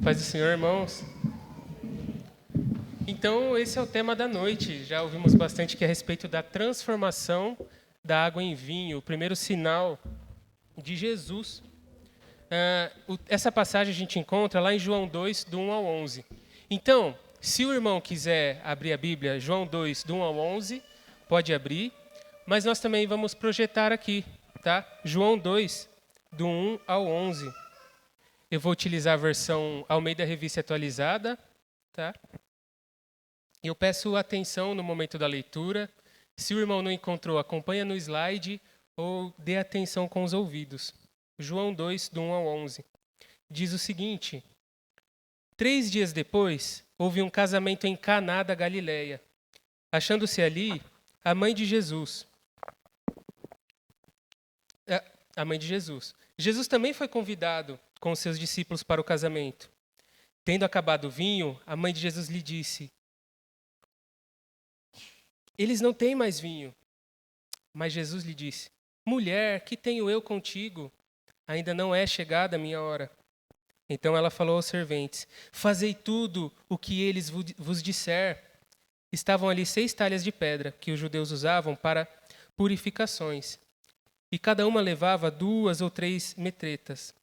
Paz do Senhor, irmãos. Então, esse é o tema da noite. Já ouvimos bastante que é a respeito da transformação da água em vinho, o primeiro sinal de Jesus. Essa passagem a gente encontra lá em João 2, do 1 ao 11. Então, se o irmão quiser abrir a Bíblia, João 2, do 1 ao 11, pode abrir. Mas nós também vamos projetar aqui, tá? João 2, do 1 ao 11. Eu vou utilizar a versão Almeida Revista Atualizada, tá? Eu peço atenção no momento da leitura. Se o irmão não encontrou, acompanha no slide ou dê atenção com os ouvidos. João 2, do 1 ao 11. Diz o seguinte: 3 dias depois, houve um casamento em Caná da Galileia. Achando-se ali a mãe de Jesus. A mãe de Jesus. Jesus também foi convidado com seus discípulos para o casamento. Tendo acabado o vinho, a mãe de Jesus lhe disse: eles não têm mais vinho. Mas Jesus lhe disse: mulher, que tenho eu contigo? Ainda não é chegada a minha hora. Então ela falou aos serventes: fazei tudo o que eles vos disser. Estavam ali 6 talhas de pedra, que os judeus usavam para purificações, e cada uma levava 2 ou 3 metretas.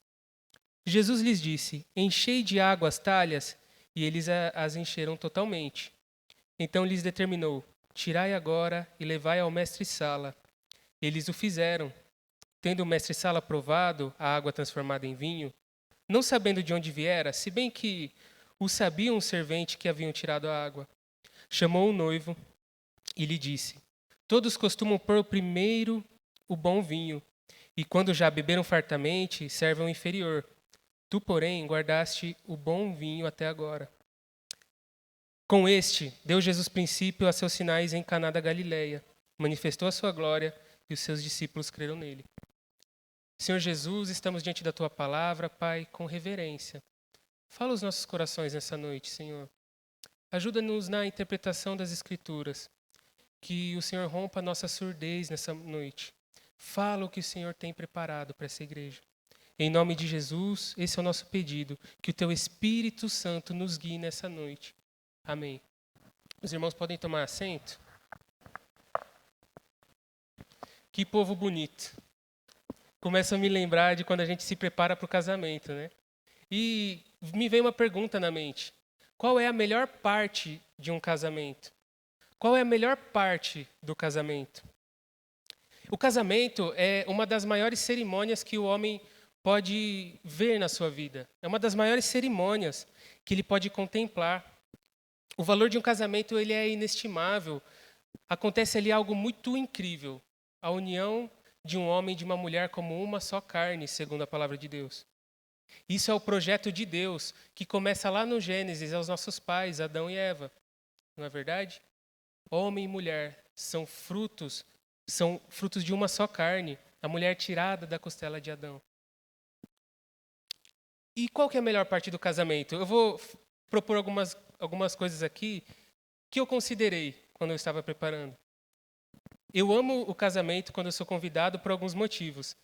Jesus lhes disse: enchei de água as talhas, e eles as encheram totalmente. Então lhes determinou: tirai agora e levai ao mestre-sala. Eles o fizeram. Tendo o mestre-sala provado a água transformada em vinho, não sabendo de onde viera, se bem que o sabia um servente que haviam tirado a água, chamou o noivo e lhe disse: todos costumam pôr primeiro o bom vinho, e quando já beberam fartamente, servem o inferior. Tu, porém, guardaste o bom vinho até agora. Com este, deu Jesus princípio a seus sinais em Caná da Galileia, manifestou a sua glória e os seus discípulos creram nele. Senhor Jesus, estamos diante da Tua palavra, Pai, com reverência. Fala os nossos corações nessa noite, Senhor. Ajuda-nos na interpretação das Escrituras, que o Senhor rompa a nossa surdez nessa noite. Fala o que o Senhor tem preparado para essa igreja. Em nome de Jesus, esse é o nosso pedido, que o Teu Espírito Santo nos guie nessa noite. Amém. Os irmãos podem tomar assento? Que povo bonito. Começa a me lembrar de quando a gente se prepara para o casamento, né? E me veio uma pergunta na mente. Qual é a melhor parte de um casamento? Qual é a melhor parte do casamento? O casamento é uma das maiores cerimônias que o homem pode ver na sua vida. É uma das maiores cerimônias que ele pode contemplar. O valor de um casamento ele é inestimável. Acontece ali algo muito incrível. A união de um homem e de uma mulher como uma só carne, segundo a palavra de Deus. Isso é o projeto de Deus, que começa lá no Gênesis, aos nossos pais, Adão e Eva. Não é verdade? Homem e mulher são frutos de uma só carne, a mulher tirada da costela de Adão. E qual que é a melhor parte do casamento? Eu vou propor algumas coisas aqui que eu considerei quando eu estava preparando. Eu amo o casamento quando eu sou convidado por alguns motivos.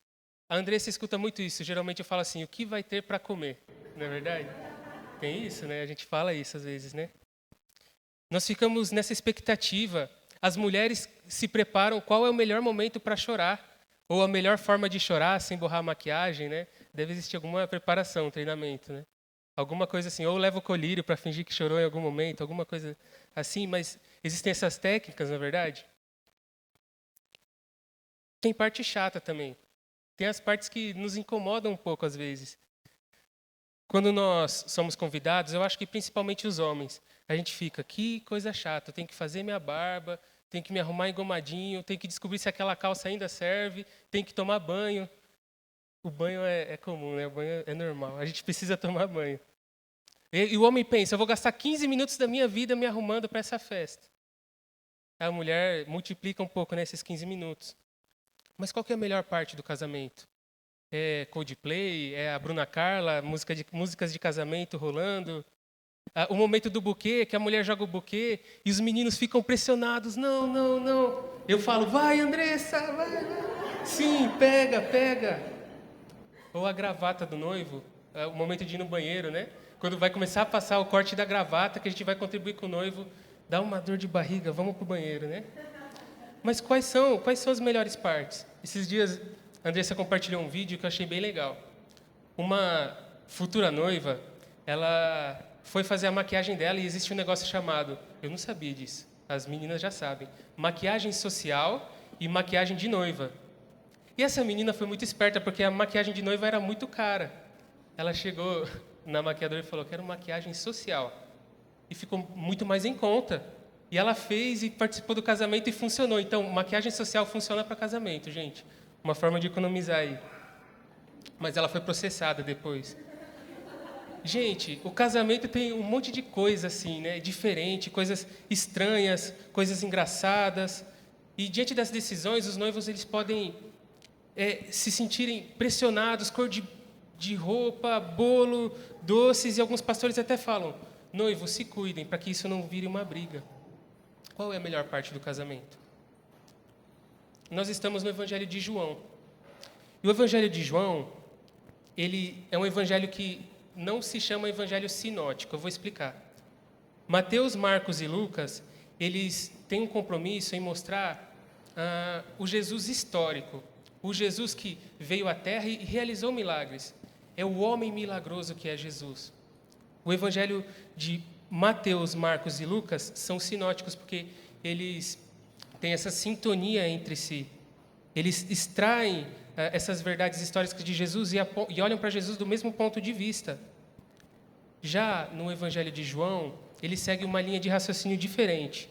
A Andressa escuta muito isso. Geralmente eu falo assim: o que vai ter para comer? Não é verdade? Tem isso, né? A gente fala isso às vezes, né? Nós ficamos nessa expectativa. As mulheres se preparam qual é o melhor momento para chorar. Ou a melhor forma de chorar sem borrar a maquiagem, né? Deve existir alguma preparação, treinamento, né? Alguma coisa assim. Ou leva o colírio para fingir que chorou em algum momento. Alguma coisa assim. Mas existem essas técnicas, não é verdade? Tem parte chata também. Tem as partes que nos incomodam um pouco às vezes. Quando nós somos convidados, eu acho que principalmente os homens, a gente fica: que coisa chata, eu tenho que fazer minha barba, tenho que me arrumar engomadinho, tenho que descobrir se aquela calça ainda serve, tenho que tomar banho. O banho é comum, né? O banho é normal, a gente precisa tomar banho. E o homem pensa: eu vou gastar 15 minutos da minha vida me arrumando para essa festa. A mulher multiplica um pouco nesses 15 minutos. Mas qual que é a melhor parte do casamento? É Coldplay? É a Bruna Carla? Músicas de casamento rolando? O momento do buquê, que a mulher joga o buquê e os meninos ficam pressionados. Não, não, não. Eu falo: vai, Andressa, vai. Sim, pega, pega. Ou a gravata do noivo, o momento de ir no banheiro, né? quando vai começar a passar o corte da gravata, que a gente vai contribuir com o noivo, dá uma dor de barriga, vamos pro banheiro, né? Mas quais são as melhores partes? Esses dias, a Andressa compartilhou um vídeo que eu achei bem legal. Uma futura noiva, ela foi fazer a maquiagem dela e existe um negócio chamado, eu não sabia disso, as meninas já sabem, maquiagem social e maquiagem de noiva. E essa menina foi muito esperta, porque a maquiagem de noiva era muito cara. Ela chegou na maquiadora e falou, quero maquiagem social. E ficou muito mais em conta. E ela fez e participou do casamento e funcionou. Então, maquiagem social funciona para casamento, gente. Uma forma de economizar aí. Mas ela foi processada depois. Gente, o casamento tem um monte de coisa assim, né? Diferente, coisas estranhas, coisas engraçadas. E diante das decisões, os noivos eles podem se sentirem pressionados, cor de roupa, bolo, doces, e alguns pastores até falam, noivos, se cuidem para que isso não vire uma briga. Qual é a melhor parte do casamento? Nós estamos no Evangelho de João. E o Evangelho de João, ele é um evangelho que não se chama evangelho sinótico, eu vou explicar. Mateus, Marcos e Lucas, eles têm um compromisso em mostrar o Jesus histórico, o Jesus que veio à Terra e realizou milagres. É o homem milagroso que é Jesus. O evangelho de Mateus, Marcos e Lucas são sinóticos porque eles têm essa sintonia entre si. Eles extraem essas verdades históricas de Jesus e olham para Jesus do mesmo ponto de vista. Já no evangelho de João, ele segue uma linha de raciocínio diferente.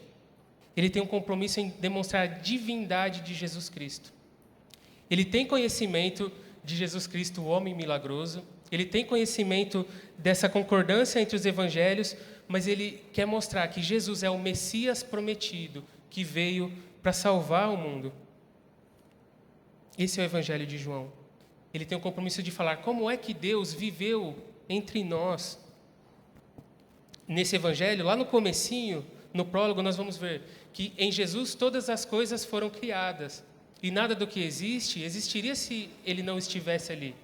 Ele tem um compromisso em demonstrar a divindade de Jesus Cristo. Ele tem conhecimento de Jesus Cristo, o homem milagroso. Ele tem conhecimento dessa concordância entre os evangelhos, mas ele quer mostrar que Jesus é o Messias prometido, que veio para salvar o mundo. Esse é o evangelho de João. Ele tem o compromisso de falar como é que Deus viveu entre nós. Nesse evangelho, lá no comecinho, no prólogo, nós vamos ver que em Jesus todas as coisas foram criadas. E nada do que existe, existiria se ele não estivesse ali.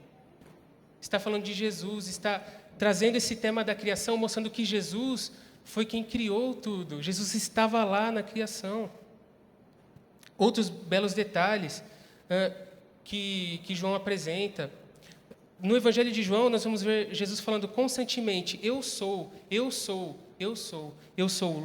Está falando de Jesus, está trazendo esse tema da criação, mostrando que Jesus foi quem criou tudo. Jesus estava lá na criação. Outros belos detalhes que João apresenta. No Evangelho de João, nós vamos ver Jesus falando constantemente, eu sou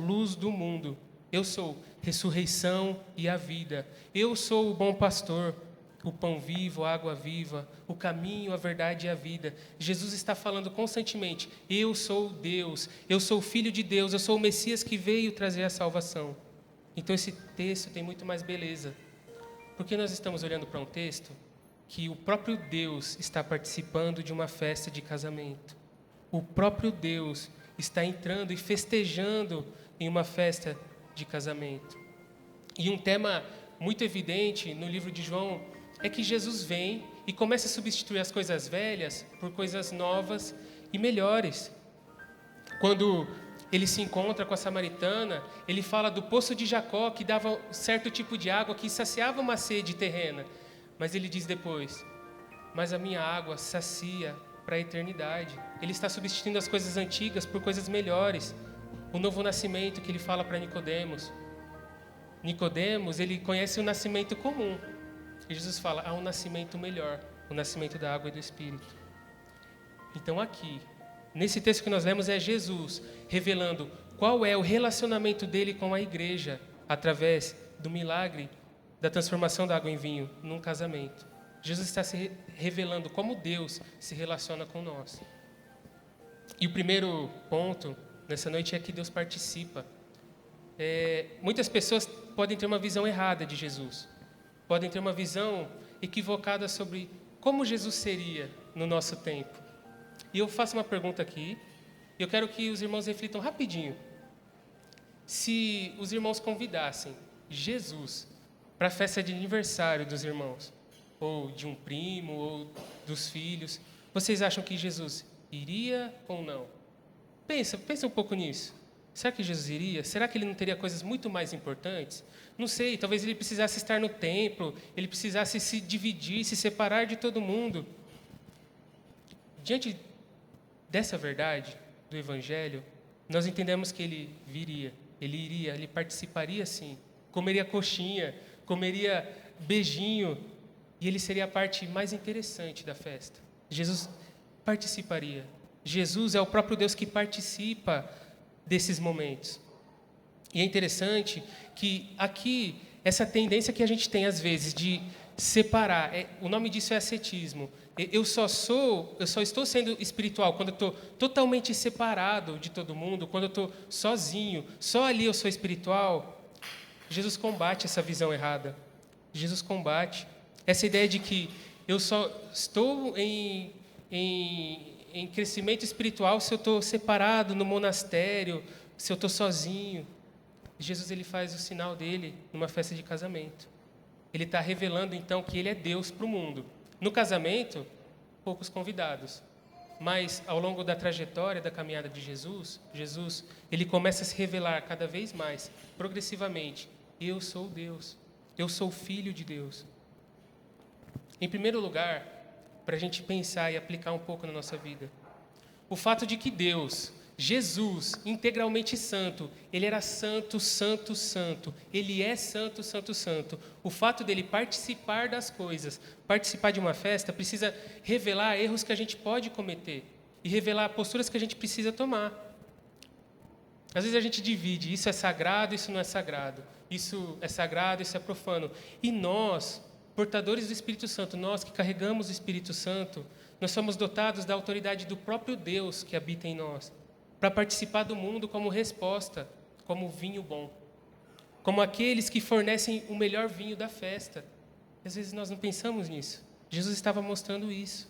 luz do mundo. Eu sou ressurreição e a vida. Eu sou o bom pastor, o pão vivo, a água viva, o caminho, a verdade e a vida. Jesus está falando constantemente, eu sou Deus, eu sou o Filho de Deus, eu sou o Messias que veio trazer a salvação. Então esse texto tem muito mais beleza. Porque nós estamos olhando para um texto que o próprio Deus está participando de uma festa de casamento. O próprio Deus está entrando e festejando em uma festa de casamento. E um tema muito evidente no livro de João é que Jesus vem e começa a substituir as coisas velhas por coisas novas e melhores. Quando ele se encontra com a samaritana, ele fala do poço de Jacó, que dava um certo tipo de água que saciava uma sede terrena. Mas ele diz depois, mas a minha água sacia para a eternidade. Ele está substituindo as coisas antigas por coisas melhores. O novo nascimento que ele fala para Nicodemos. Nicodemos, ele conhece o nascimento comum. E Jesus fala, há um nascimento melhor, o nascimento da água e do Espírito. Então aqui, nesse texto que nós lemos, é Jesus revelando qual é o relacionamento dele com a igreja através do milagre da transformação da água em vinho num casamento. Jesus está se revelando como Deus se relaciona com nós. E o primeiro ponto nessa noite é que Deus participa. Muitas pessoas podem ter uma visão errada de Jesus. Podem ter uma visão equivocada sobre como Jesus seria no nosso tempo. E eu faço uma pergunta aqui, e eu quero que os irmãos reflitam rapidinho. Se os irmãos convidassem Jesus para a festa de aniversário dos irmãos, ou de um primo, ou dos filhos, vocês acham que Jesus iria ou não? Pensa um pouco nisso. Será que Jesus iria? Será que ele não teria coisas muito mais importantes? Não sei, talvez ele precisasse estar no templo, ele precisasse se dividir, se separar de todo mundo. Diante dessa verdade, do Evangelho, nós entendemos que ele viria, ele participaria sim, comeria coxinha, comeria beijinho, e ele seria a parte mais interessante da festa. Jesus participaria. Jesus é o próprio Deus que participa desses momentos. E é interessante que aqui, essa tendência que a gente tem às vezes de separar, o nome disso é ascetismo. Eu só estou sendo espiritual quando eu estou totalmente separado de todo mundo, quando eu estou sozinho, só ali eu sou espiritual. Jesus combate essa visão errada. Jesus combate essa ideia de que eu só estou em crescimento espiritual se eu estou separado no monastério, se eu estou sozinho. Jesus ele faz o sinal dele numa festa de casamento. Ele está revelando então que ele é Deus para o mundo. No casamento, poucos convidados. Mas ao longo da trajetória da caminhada de Jesus ele começa a se revelar cada vez mais, progressivamente. Eu sou Deus. Eu sou filho de Deus. Em primeiro lugar, para a gente pensar e aplicar um pouco na nossa vida, o fato de que Deus, Jesus, integralmente santo, ele era santo, santo, santo. Ele é santo, santo, santo. O fato dele participar das coisas, participar de uma festa, precisa revelar erros que a gente pode cometer e revelar posturas que a gente precisa tomar. Às vezes a gente divide, isso é sagrado, isso não é sagrado. Isso é sagrado, isso é profano. E nós, portadores do Espírito Santo, nós que carregamos o Espírito Santo, nós somos dotados da autoridade do próprio Deus que habita em nós, para participar do mundo como resposta, como vinho bom, como aqueles que fornecem o melhor vinho da festa. Às vezes nós não pensamos nisso. Jesus estava mostrando isso.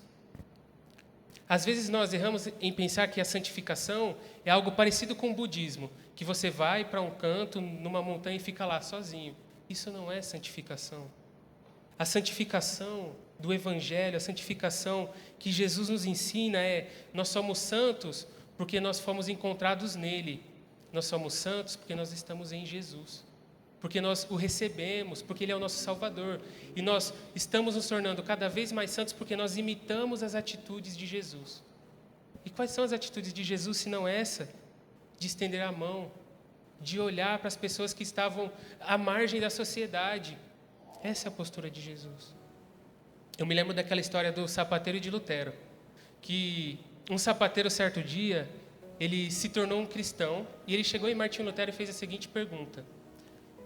Às vezes nós erramos em pensar que a santificação é algo parecido com o budismo, que você vai para um canto, numa montanha e fica lá sozinho. Isso não é santificação. A santificação do Evangelho, a santificação que Jesus nos ensina nós somos santos porque nós fomos encontrados nele. Nós somos santos porque nós estamos em Jesus. Porque nós o recebemos, porque ele é o nosso Salvador. E nós estamos nos tornando cada vez mais santos porque nós imitamos as atitudes de Jesus. E quais são as atitudes de Jesus, se não essa? De estender a mão, de olhar para as pessoas que estavam à margem da sociedade. Essa é a postura de Jesus. Eu me lembro daquela história do sapateiro e de Lutero, que um sapateiro, certo dia, ele se tornou um cristão e ele chegou em Martinho Lutero e fez a seguinte pergunta: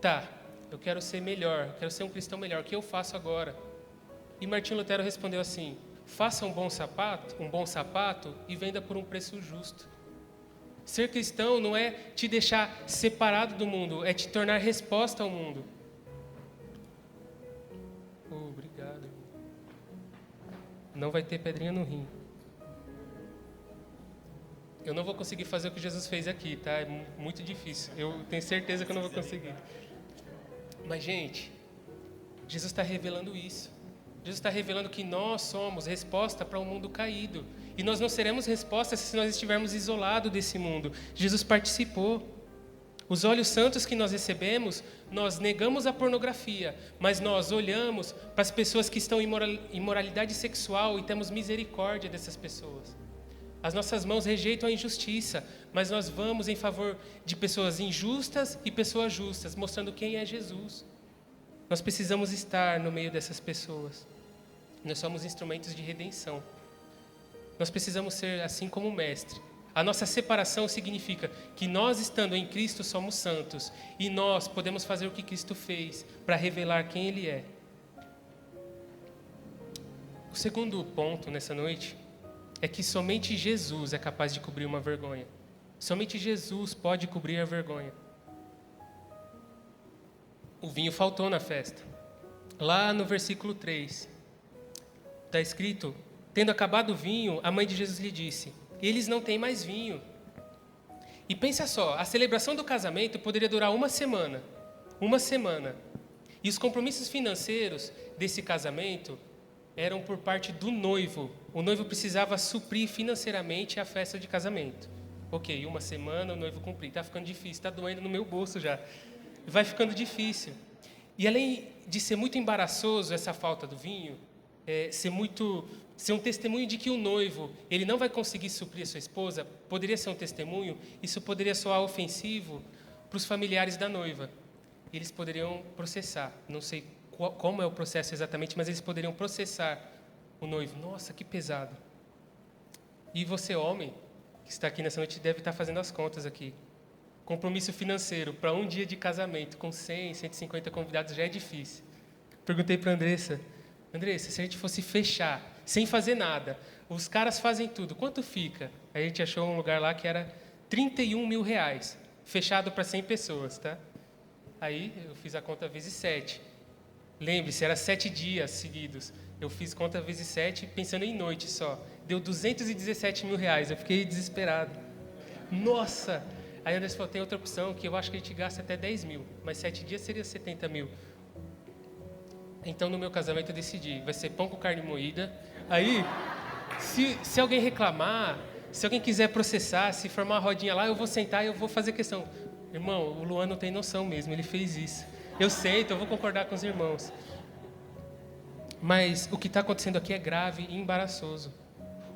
tá, eu quero ser melhor, eu quero ser um cristão melhor, o que eu faço agora? E Martinho Lutero respondeu assim: faça um bom sapato e venda por um preço justo. Ser cristão não é te deixar separado do mundo, é te tornar resposta ao mundo. Obrigado. Não vai ter pedrinha no rim. Eu não vou conseguir fazer o que Jesus fez aqui, tá? É muito difícil. Eu tenho certeza que eu não vou conseguir. Mas, gente, Jesus está revelando isso. Jesus está revelando que nós somos resposta para um mundo caído. E nós não seremos resposta se nós estivermos isolados desse mundo. Jesus participou. Os olhos santos que nós recebemos, nós negamos a pornografia, mas nós olhamos para as pessoas que estão em imoralidade sexual e temos misericórdia dessas pessoas. As nossas mãos rejeitam a injustiça, mas nós vamos em favor de pessoas injustas e pessoas justas, mostrando quem é Jesus. Nós precisamos estar no meio dessas pessoas. Nós somos instrumentos de redenção. Nós precisamos ser assim como o Mestre. A nossa separação significa que nós, estando em Cristo, somos santos. E nós podemos fazer o que Cristo fez para revelar quem Ele é. O segundo ponto nessa noite é que somente Jesus é capaz de cobrir uma vergonha. Somente Jesus pode cobrir a vergonha. O vinho faltou na festa. Lá no versículo 3, está escrito: tendo acabado o vinho, a mãe de Jesus lhe disse: eles não têm mais vinho. E pensa só, a celebração do casamento poderia durar uma semana. Uma semana. E os compromissos financeiros desse casamento eram por parte do noivo. O noivo precisava suprir financeiramente a festa de casamento. Ok, uma semana o noivo cumprir. Está ficando difícil, está doendo no meu bolso já. Vai ficando difícil. E além de ser muito embaraçoso essa falta do vinho, ser um testemunho de que o noivo ele não vai conseguir suprir a sua esposa, poderia ser um testemunho, isso poderia soar ofensivo para os familiares da noiva. Eles poderiam processar, não sei como é o processo exatamente, mas eles poderiam processar o noivo. Nossa, que pesado. E você, homem, que está aqui nessa noite, deve estar fazendo as contas aqui. Compromisso financeiro para um dia de casamento com 100, 150 convidados já é difícil. Perguntei para a Andressa, se a gente fosse fechar, sem fazer nada, os caras fazem tudo, quanto fica? A gente achou um lugar lá que era R$31 mil, fechado para 100 pessoas, tá? Aí eu fiz a conta vezes 7. Lembre-se, era 7 dias seguidos. Eu fiz conta vezes 7, pensando em noite só. Deu R$217 mil. Eu fiquei desesperado. Nossa! Aí a Andressa falou, tem outra opção, que eu acho que a gente gasta até 10 mil. Mas 7 dias seria 70 mil. Então, no meu casamento, eu decidi, vai ser pão com carne moída. Aí, se alguém reclamar, se alguém quiser processar, se formar uma rodinha lá, eu vou sentar e eu vou fazer questão. Irmão, o Luan não tem noção mesmo, ele fez isso. Eu sento, eu vou concordar com os irmãos. Mas o que está acontecendo aqui é grave e embaraçoso.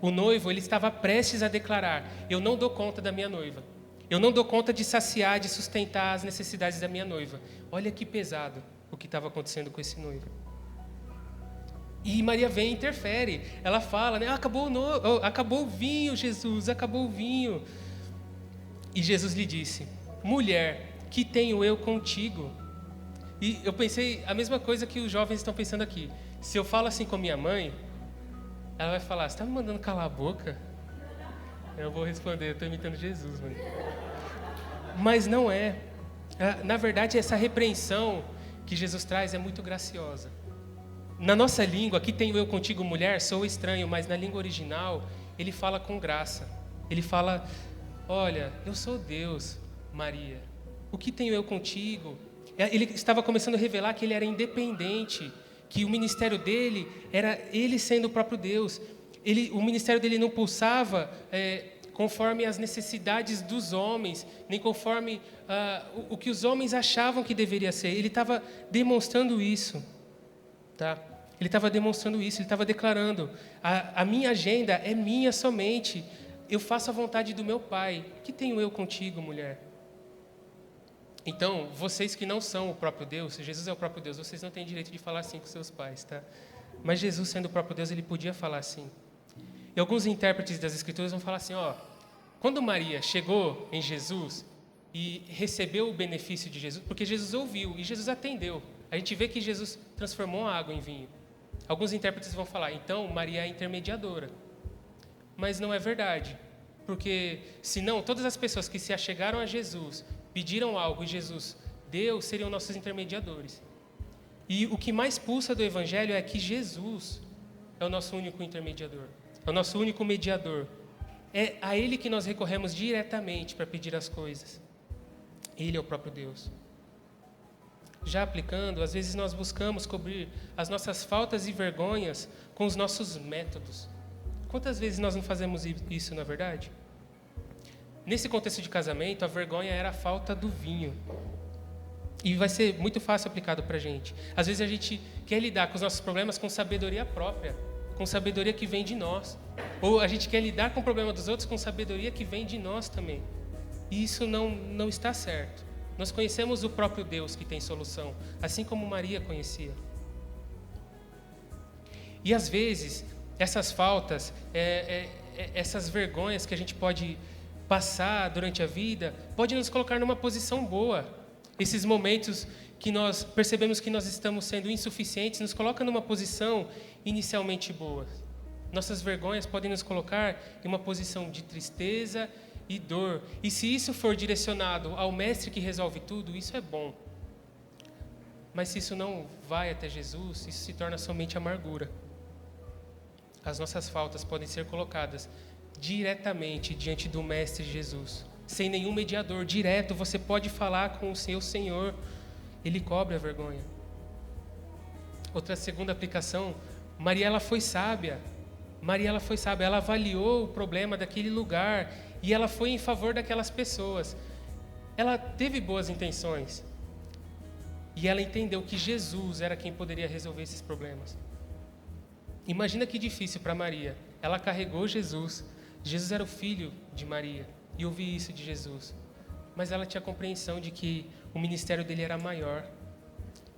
O noivo, ele estava prestes a declarar, eu não dou conta da minha noiva. Eu não dou conta de saciar, de sustentar as necessidades da minha noiva. Olha que pesado o que estava acontecendo com esse noivo. E Maria vem e interfere. Ela fala, né? Acabou o vinho, Jesus, acabou o vinho. E Jesus lhe disse, mulher, que tenho eu contigo? E eu pensei a mesma coisa que os jovens estão pensando aqui. Se eu falo assim com minha mãe, ela vai falar, você está me mandando calar a boca? Eu vou responder, eu estou imitando Jesus, mãe. Mas não é. Na verdade, essa repreensão que Jesus traz é muito graciosa. Na nossa língua, aqui tenho eu contigo, mulher, sou estranho, mas na língua original, ele fala com graça. Ele fala, olha, eu sou Deus, Maria. O que tenho eu contigo? Ele estava começando a revelar que ele era independente, que o ministério dele era ele sendo o próprio Deus. O ministério dele não pulsava conforme as necessidades dos homens, nem conforme o que os homens achavam que deveria ser. Ele estava demonstrando isso. Tá? Ele estava demonstrando isso, ele estava declarando, a minha agenda é minha somente, eu faço a vontade do meu Pai. O que tenho eu contigo, mulher? Então, vocês que não são o próprio Deus, Jesus é o próprio Deus, vocês não têm direito de falar assim com seus pais, tá? Mas Jesus, sendo o próprio Deus, ele podia falar assim. E alguns intérpretes das Escrituras vão falar assim, quando Maria chegou em Jesus e recebeu o benefício de Jesus, porque Jesus ouviu e Jesus atendeu. A gente vê que Jesus transformou a água em vinho. Alguns intérpretes vão falar, então Maria é intermediadora. Mas não é verdade, porque senão todas as pessoas que se achegaram a Jesus, pediram algo e Jesus deu, seriam nossos intermediadores. E o que mais pulsa do Evangelho é que Jesus é o nosso único intermediador, é o nosso único mediador. É a Ele que nós recorremos diretamente para pedir as coisas. Ele é o próprio Deus. Já aplicando, às vezes nós buscamos cobrir as nossas faltas e vergonhas com os nossos métodos. Quantas vezes nós não fazemos isso, na verdade? Nesse contexto de casamento, a vergonha era a falta do vinho. E vai ser muito fácil aplicado para a gente. Às vezes a gente quer lidar com os nossos problemas com sabedoria própria, com sabedoria que vem de nós. Ou a gente quer lidar com o problema dos outros com sabedoria que vem de nós também. E isso não está certo. Nós conhecemos o próprio Deus que tem solução, assim como Maria conhecia. E às vezes, essas faltas, essas vergonhas que a gente pode passar durante a vida, pode nos colocar numa posição boa. Esses momentos que nós percebemos que nós estamos sendo insuficientes, nos coloca numa posição inicialmente boa. Nossas vergonhas podem nos colocar em uma posição de tristeza e dor. E se isso for direcionado ao mestre que resolve tudo, isso é bom. Mas se isso não vai até Jesus, isso se torna somente amargura. As nossas faltas podem ser colocadas diretamente diante do mestre Jesus, sem nenhum mediador, direto. Você pode falar com o seu Senhor, Ele cobre a vergonha. Outra segunda aplicação, Maria ela foi sábia. Ela avaliou o problema daquele lugar e ela foi em favor daquelas pessoas. Ela teve boas intenções e ela entendeu que Jesus era quem poderia resolver esses problemas. Imagina que difícil para Maria. Ela carregou Jesus. Jesus era o filho de Maria. E ouvir isso de Jesus. Mas ela tinha compreensão de que o ministério dele era maior.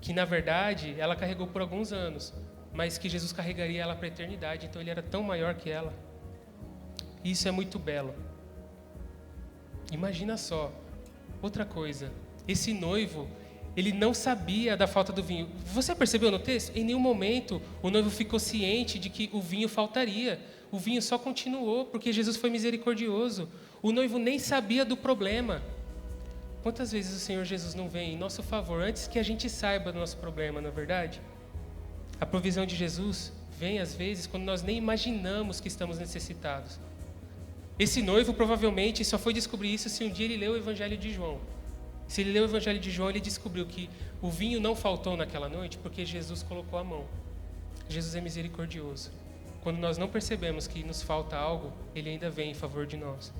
Que, na verdade, ela carregou por alguns anos. Mas que Jesus carregaria ela para a eternidade. Então, ele era tão maior que ela. E isso é muito belo. Imagina só. Outra coisa. Esse noivo, ele não sabia da falta do vinho. Você percebeu no texto? Em nenhum momento o noivo ficou ciente de que o vinho faltaria. O vinho só continuou porque Jesus foi misericordioso. O noivo nem sabia do problema. Quantas vezes o Senhor Jesus não vem em nosso favor antes que a gente saiba do nosso problema, não é verdade? A provisão de Jesus vem às vezes quando nós nem imaginamos que estamos necessitados. Esse noivo provavelmente só foi descobrir isso se um dia ele leu o Evangelho de João. Se ele leu o Evangelho de João, ele descobriu que o vinho não faltou naquela noite porque Jesus colocou a mão. Jesus é misericordioso. Quando nós não percebemos que nos falta algo, ele ainda vem em favor de nós.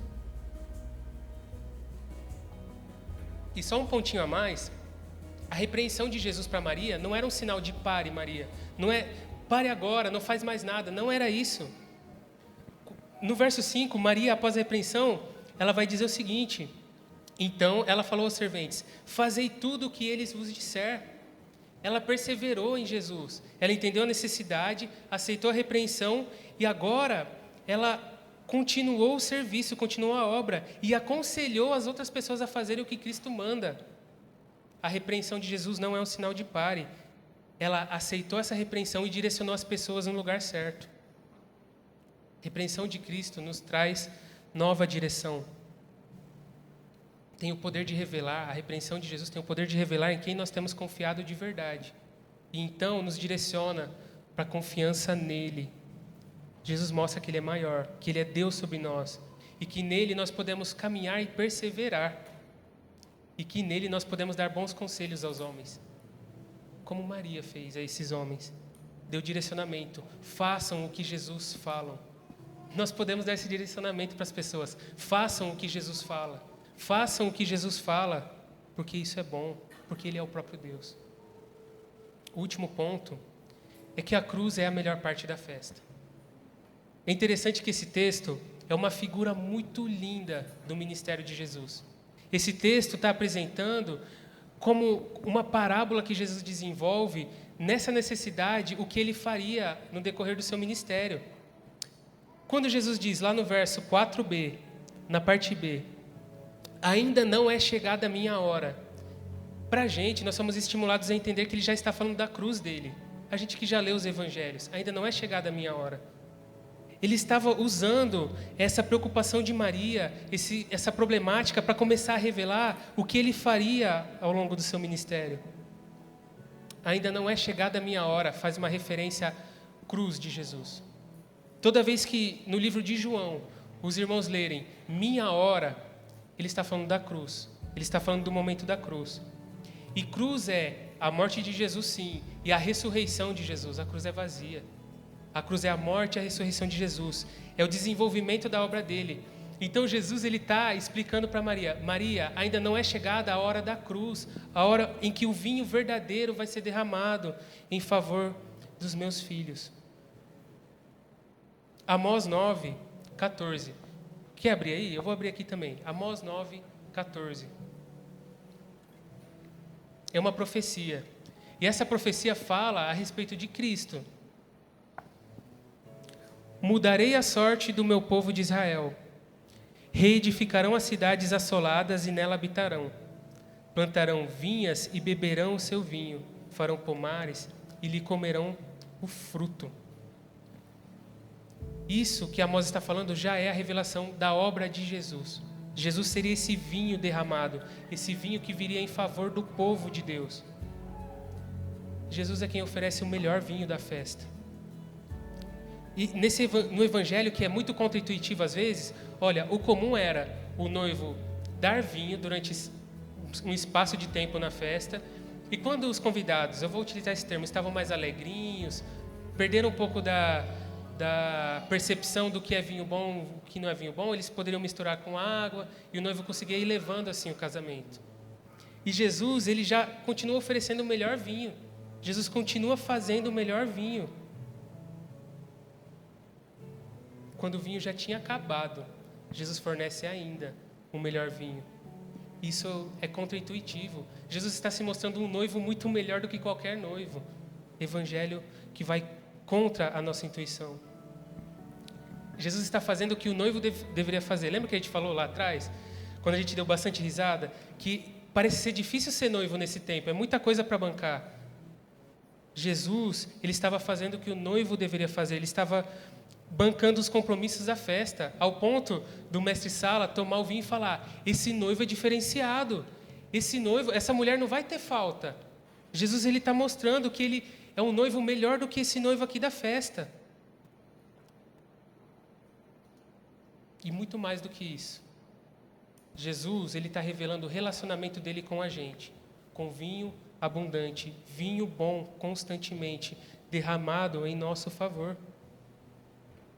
E só um pontinho a mais, a repreensão de Jesus para Maria não era um sinal de pare, Maria. Não é pare agora, não faz mais nada. Não era isso. No verso 5, Maria, após a repreensão, ela vai dizer o seguinte: então ela falou aos serventes, fazei tudo o que eles vos disser. Ela perseverou em Jesus. Ela entendeu a necessidade, aceitou a repreensão e agora ela continuou o serviço, continuou a obra e aconselhou as outras pessoas a fazerem o que Cristo manda. A repreensão de Jesus não é um sinal de pare. Ela aceitou essa repreensão e direcionou as pessoas no lugar certo. A repreensão de Cristo nos traz nova direção. Tem o poder de revelar, a repreensão de Jesus tem o poder de revelar em quem nós temos confiado de verdade. E então nos direciona para a confiança nele. Jesus mostra que ele é maior, que ele é Deus sobre nós. E que nele nós podemos caminhar e perseverar. E que nele nós podemos dar bons conselhos aos homens. Como Maria fez a esses homens. Deu direcionamento. Façam o que Jesus fala. Nós podemos dar esse direcionamento para as pessoas. Façam o que Jesus fala. Façam o que Jesus fala, porque isso é bom, porque ele é o próprio Deus. O último ponto é que a cruz é a melhor parte da festa. É interessante que esse texto é uma figura muito linda do ministério de Jesus. Esse texto está apresentando como uma parábola que Jesus desenvolve nessa necessidade, o que ele faria no decorrer do seu ministério. Quando Jesus diz lá no verso 4b, na parte B, ainda não é chegada a minha hora. Para a gente, nós somos estimulados a entender que ele já está falando da cruz dele. A gente que já leu os evangelhos, ainda não é chegada a minha hora. Ele estava usando essa preocupação de Maria, essa problemática, para começar a revelar o que ele faria ao longo do seu ministério. Ainda não é chegada a minha hora, faz uma referência à cruz de Jesus. Toda vez que no livro de João, os irmãos lerem minha hora, ele está falando da cruz. Ele está falando do momento da cruz. E cruz é a morte de Jesus, sim, e a ressurreição de Jesus. A cruz é vazia. A cruz é a morte e a ressurreição de Jesus. É o desenvolvimento da obra dele. Então Jesus ele está explicando para Maria, Maria, ainda não é chegada a hora da cruz, a hora em que o vinho verdadeiro vai ser derramado em favor dos meus filhos. Amós 9, 14. Quer abrir aí? Eu vou abrir aqui também. Amós 9, 14. É uma profecia. E essa profecia fala a respeito de Cristo. Mudarei a sorte do meu povo de Israel. Reedificarão as cidades assoladas e nela habitarão. Plantarão vinhas e beberão o seu vinho. Farão pomares e lhe comerão o fruto. Isso que Amós está falando já é a revelação da obra de Jesus. Jesus seria esse vinho derramado, esse vinho que viria em favor do povo de Deus. Jesus é quem oferece o melhor vinho da festa. E no evangelho, que é muito contraintuitivo às vezes, olha, o comum era o noivo dar vinho durante um espaço de tempo na festa, e quando os convidados, eu vou utilizar esse termo, estavam mais alegrinhos, perderam um pouco da percepção do que é vinho bom, o que não é vinho bom, eles poderiam misturar com água e o noivo conseguia ir levando assim o casamento. E Jesus, ele já continua oferecendo o melhor vinho. Jesus continua fazendo o melhor vinho. quando o vinho já tinha acabado, Jesus fornece ainda um melhor vinho. Isso é contraintuitivo. Jesus está se mostrando um noivo muito melhor do que qualquer noivo. Evangelho que vai contra a nossa intuição. Jesus está fazendo o que o noivo deveria fazer. Lembra que a gente falou lá atrás, quando a gente deu bastante risada, que parece ser difícil ser noivo nesse tempo, é muita coisa para bancar. Jesus, ele estava fazendo o que o noivo deveria fazer, ele estava bancando os compromissos da festa, ao ponto do mestre Sala tomar o vinho e falar: esse noivo é diferenciado, esse noivo, essa mulher não vai ter falta. Jesus, ele está mostrando que ele é um noivo melhor do que esse noivo aqui da festa. E muito mais do que isso. Jesus, ele está revelando o relacionamento dele com a gente, com vinho abundante, vinho bom constantemente derramado em nosso favor.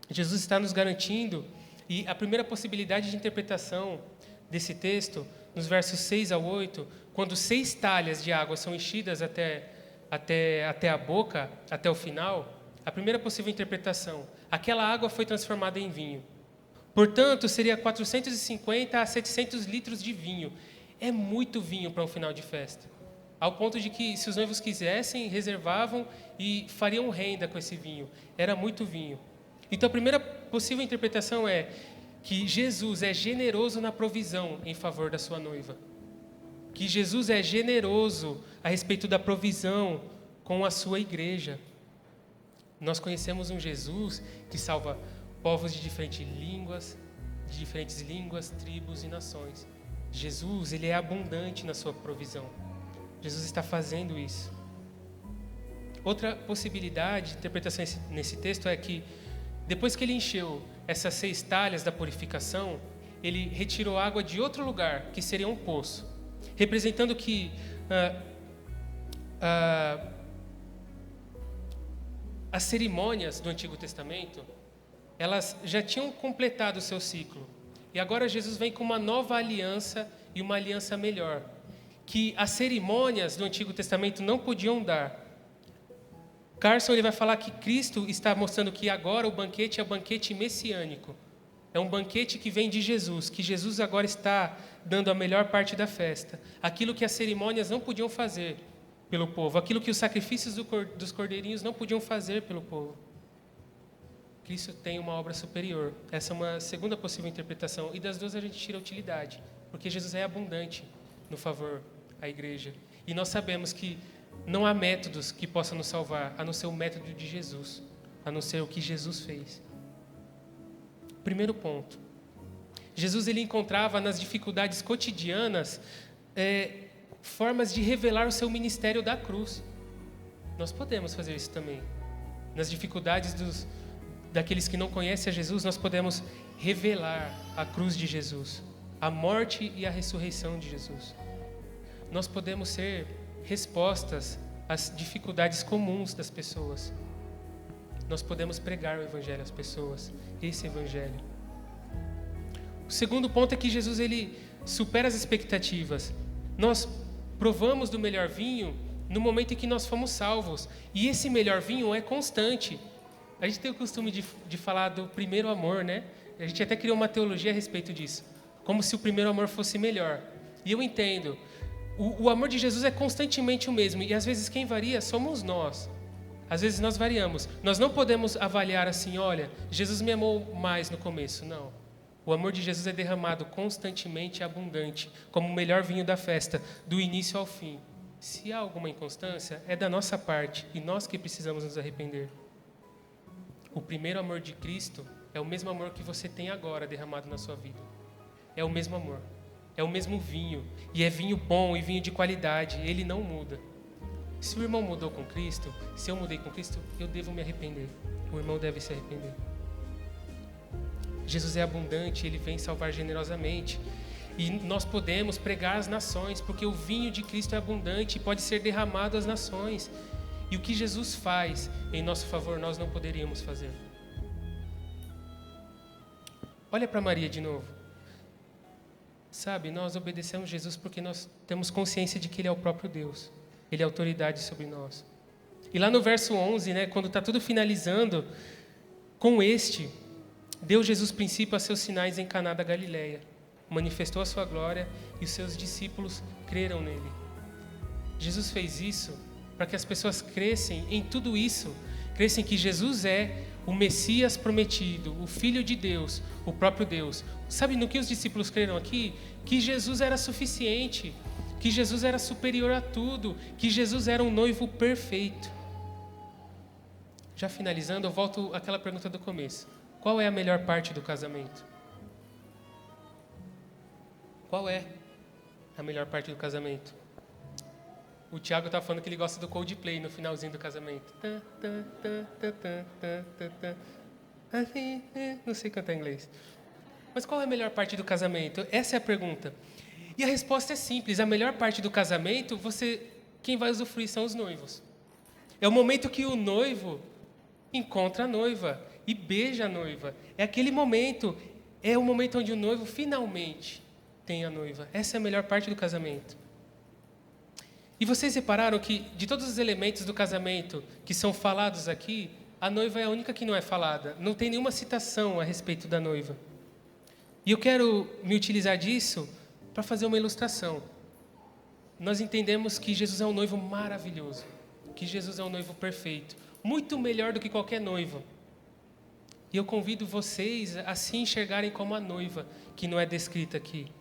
Jesus está nos garantindo, e a primeira possibilidade de interpretação desse texto, nos versos 6 ao 8, quando 6 talhas de água são enchidas até a boca, até o final, a primeira possível interpretação, aquela água foi transformada em vinho. Portanto, seria 450 a 700 litros de vinho. É muito vinho para um final de festa. Ao ponto de que, se os noivos quisessem, reservavam e fariam renda com esse vinho. Era muito vinho. Então, a primeira possível interpretação é que Jesus é generoso na provisão em favor da sua noiva. Que Jesus é generoso a respeito da provisão com a sua igreja. Nós conhecemos um Jesus que salva povos de diferentes línguas, tribos e nações. Jesus, ele é abundante na sua provisão. Jesus está fazendo isso. Outra possibilidade de interpretação nesse texto é que, depois que ele encheu essas 6 talhas da purificação, ele retirou água de outro lugar, que seria um poço, representando que as cerimônias do Antigo Testamento, elas já tinham completado o seu ciclo. E agora Jesus vem com uma nova aliança e uma aliança melhor, que as cerimônias do Antigo Testamento não podiam dar. Carson, ele vai falar que Cristo está mostrando que agora o banquete é o banquete messiânico. É um banquete que vem de Jesus, que Jesus agora está dando a melhor parte da festa. Aquilo que as cerimônias não podiam fazer pelo povo, aquilo que os sacrifícios dos cordeirinhos não podiam fazer pelo povo. Cristo tem uma obra superior. Essa é uma segunda possível interpretação. E das duas a gente tira a utilidade, porque Jesus é abundante no favor à igreja. E nós sabemos que não há métodos que possam nos salvar, a não ser o método de Jesus, a não ser o que Jesus fez. Primeiro ponto. Jesus, ele encontrava nas dificuldades cotidianas formas de revelar o seu ministério da cruz. Nós podemos fazer isso também. Nas dificuldades daqueles que não conhecem a Jesus, nós podemos revelar a cruz de Jesus, a morte e a ressurreição de Jesus. Nós podemos ser respostas às dificuldades comuns das pessoas. Nós podemos pregar o Evangelho às pessoas, esse Evangelho. O segundo ponto é que Jesus, ele supera as expectativas. Nós provamos do melhor vinho no momento em que nós fomos salvos. E esse melhor vinho é constante. A gente tem o costume de falar do primeiro amor, né? A gente até criou uma teologia a respeito disso, como se o primeiro amor fosse melhor. E eu entendo. O amor de Jesus é constantemente o mesmo, e às vezes quem varia somos nós. Às vezes nós variamos. Nós não podemos avaliar assim, olha, Jesus me amou mais no começo. Não. O amor de Jesus é derramado constantemente e abundante, como o melhor vinho da festa, do início ao fim. Se há alguma inconstância, é da nossa parte, e nós que precisamos nos arrepender. O primeiro amor de Cristo é o mesmo amor que você tem agora derramado na sua vida. É o mesmo amor. É o mesmo vinho. E é vinho bom e vinho de qualidade. Ele não muda. Se o irmão mudou com Cristo, se eu mudei com Cristo, eu devo me arrepender. O irmão deve se arrepender. Jesus é abundante, ele vem salvar generosamente. E nós podemos pregar às nações, porque o vinho de Cristo é abundante e pode ser derramado às nações. E o que Jesus faz em nosso favor, nós não poderíamos fazer. Olha para Maria de novo. Sabe, nós obedecemos Jesus porque nós temos consciência de que Ele é o próprio Deus. Ele é autoridade sobre nós. E lá no verso 11, né, quando está tudo finalizando, com este, deu Jesus princípio a seus sinais em Caná da Galileia, manifestou a sua glória e os seus discípulos creram nele. Jesus fez isso para que as pessoas crescem em tudo isso, crescem que Jesus é o Messias prometido, o Filho de Deus, o próprio Deus. Sabe no que os discípulos creram aqui? Que Jesus era suficiente, que Jesus era superior a tudo, que Jesus era um noivo perfeito. Já finalizando, eu volto àquela pergunta do começo. Qual é a melhor parte do casamento? Qual é a melhor parte do casamento? O Thiago estava falando que ele gosta do Coldplay no finalzinho do casamento. Não sei cantar inglês. Mas qual é a melhor parte do casamento? Essa é a pergunta. E a resposta é simples. A melhor parte do casamento, quem vai usufruir são os noivos. É o momento que o noivo encontra a noiva e beija a noiva. É aquele momento, é o momento onde o noivo finalmente tem a noiva. Essa é a melhor parte do casamento. E vocês repararam que, de todos os elementos do casamento que são falados aqui, a noiva é a única que não é falada. Não tem nenhuma citação a respeito da noiva. E eu quero me utilizar disso para fazer uma ilustração. Nós entendemos que Jesus é um noivo maravilhoso, que Jesus é um noivo perfeito, muito melhor do que qualquer noiva. E eu convido vocês a se enxergarem como a noiva, que não é descrita aqui.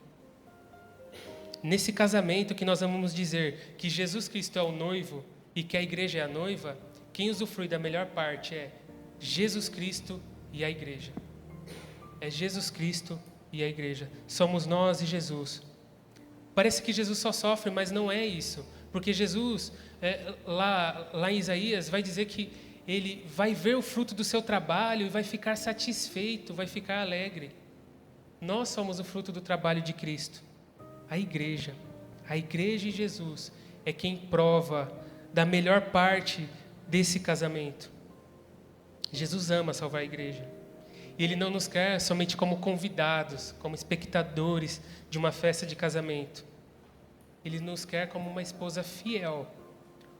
Nesse casamento que nós vamos dizer que Jesus Cristo é o noivo e que a igreja é a noiva, quem usufrui da melhor parte é Jesus Cristo e a igreja. É Jesus Cristo e a igreja. Somos nós e Jesus. Parece que Jesus só sofre, mas não é isso. Porque Jesus, lá em Isaías, vai dizer que ele vai ver o fruto do seu trabalho e vai ficar satisfeito, vai ficar alegre. Nós somos o fruto do trabalho de Cristo. A igreja e Jesus é quem prova da melhor parte desse casamento. Jesus ama salvar a igreja. E Ele não nos quer somente como convidados, como espectadores de uma festa de casamento. Ele nos quer como uma esposa fiel,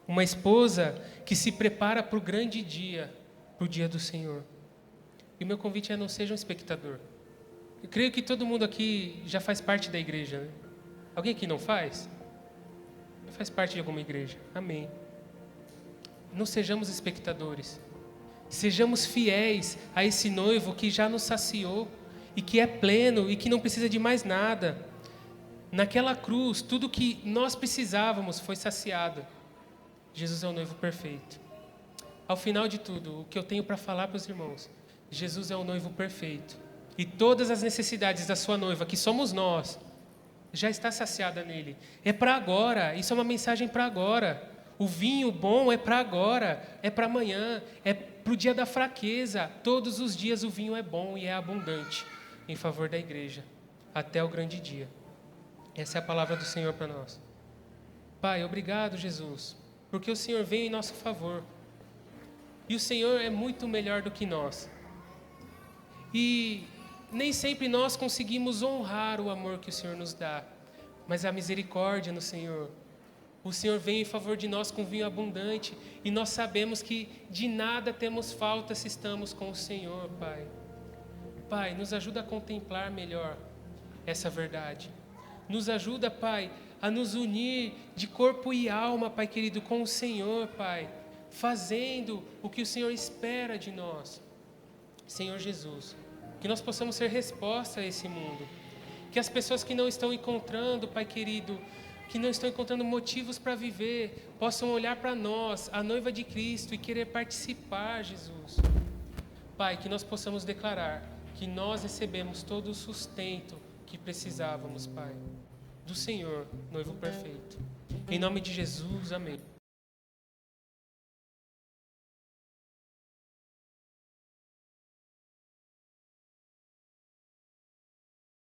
uma esposa que se prepara para o grande dia, para o dia do Senhor. E o meu convite é: não seja um espectador. Eu creio que todo mundo aqui já faz parte da igreja, né? Alguém aqui não faz? Faz parte de alguma igreja. Amém. Não sejamos espectadores. Sejamos fiéis a esse noivo que já nos saciou e que é pleno e que não precisa de mais nada. Naquela cruz, tudo que nós precisávamos foi saciado. Jesus é o noivo perfeito. Ao final de tudo, o que eu tenho para falar para os irmãos: Jesus é o noivo perfeito. E todas as necessidades da sua noiva, que somos nós, já está saciada nele. É para agora, isso é uma mensagem para agora. O vinho bom é para agora, é para amanhã, é para o dia da fraqueza. Todos os dias o vinho é bom e é abundante em favor da igreja, até o grande dia. Essa é a palavra do Senhor para nós. Pai, obrigado, Jesus, porque o Senhor veio em nosso favor. E o Senhor é muito melhor do que nós. E nem sempre nós conseguimos honrar o amor que o Senhor nos dá, mas a misericórdia no Senhor. O Senhor vem em favor de nós com vinho abundante e nós sabemos que de nada temos falta se estamos com o Senhor, Pai. Pai, nos ajuda a contemplar melhor essa verdade. Nos ajuda, Pai, a nos unir de corpo e alma, Pai querido, com o Senhor, Pai, fazendo o que o Senhor espera de nós. Senhor Jesus, que nós possamos ser resposta a esse mundo. Que as pessoas que não estão encontrando, Pai querido, que não estão encontrando motivos para viver, possam olhar para nós, a noiva de Cristo, e querer participar, Jesus. Pai, que nós possamos declarar que nós recebemos todo o sustento que precisávamos, Pai, do Senhor, noivo perfeito. Em nome de Jesus, amém.